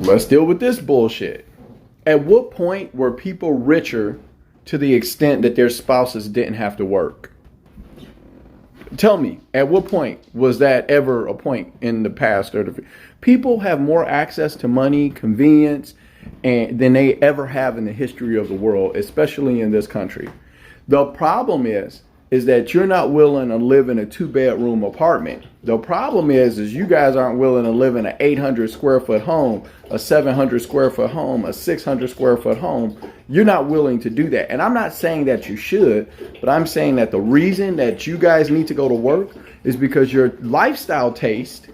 Let's deal with this bullshit. At what point were people richer to the extent that their spouses didn't have to work? Tell me, at what point was that ever a point in the past? People have more access to money, convenience, than they ever have in the history of the world, especially in this country. The problem is that you're not willing to live in a 2-bedroom apartment. The problem is you guys aren't willing to live in an 800 square foot home, a 700 square foot home, a 600 square foot home. You're not willing to do that. And I'm not saying that you should, but I'm saying that the reason that you guys need to go to work is because your lifestyle taste,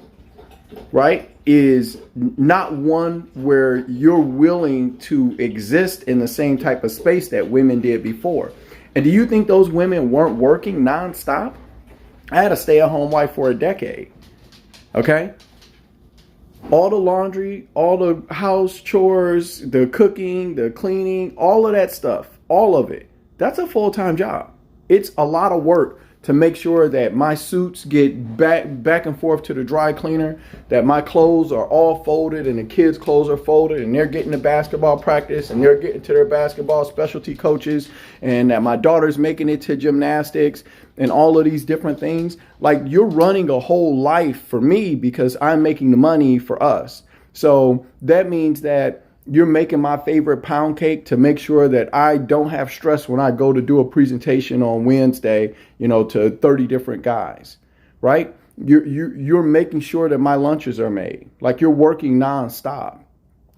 right, is not one where you're willing to exist in the same type of space that women did before. And do you think those women weren't working nonstop? I had a stay-at-home wife for a decade. Okay? All the laundry, all the house chores, the cooking, the cleaning, all of that stuff, all of it. That's a full-time job. It's a lot of work to make sure that my suits get back and forth to the dry cleaner, that my clothes are all folded and the kids' clothes are folded and they're getting to basketball practice and they're getting to their basketball specialty coaches, and that my daughter's making it to gymnastics and all of these different things. Like, you're running a whole life for me because I'm making the money for us. So that means that you're making my favorite pound cake to make sure that I don't have stress when I go to do a presentation on Wednesday, to 30 different guys, right? You're making sure that my lunches are made. Like, you're working nonstop.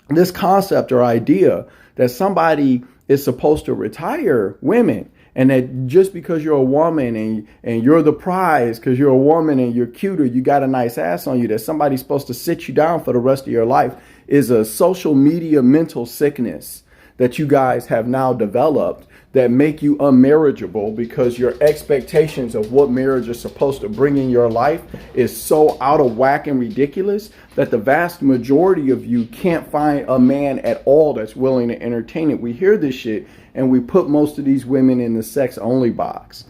This concept or idea that somebody is supposed to retire women, and that just because you're a woman and you're the prize because you're a woman and you're cute or you got a nice ass on you, that somebody's supposed to sit you down for the rest of your life, is a social media mental sickness that you guys have now developed that make you unmarriageable, because your expectations of what marriage is supposed to bring in your life is so out of whack and ridiculous that the vast majority of you can't find a man at all that's willing to entertain it. We hear this shit and we put most of these women in the sex only box.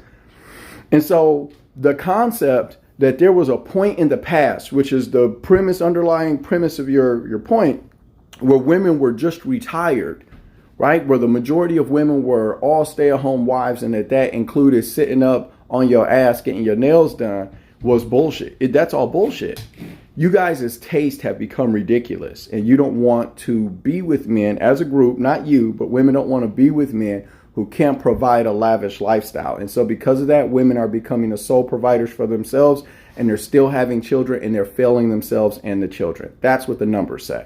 And so the concept that there was a point in the past, which is the underlying premise of your point, where women were just retired, right? Where the majority of women were all stay-at-home wives, and that included sitting up on your ass getting your nails done, was bullshit. That's all bullshit. You guys' taste have become ridiculous, and you don't want to be with men as a group, not you, but women don't want to be with men who can't provide a lavish lifestyle. And so because of that, women are becoming the sole providers for themselves, and they're still having children, and they're failing themselves and the children. That's what the numbers say.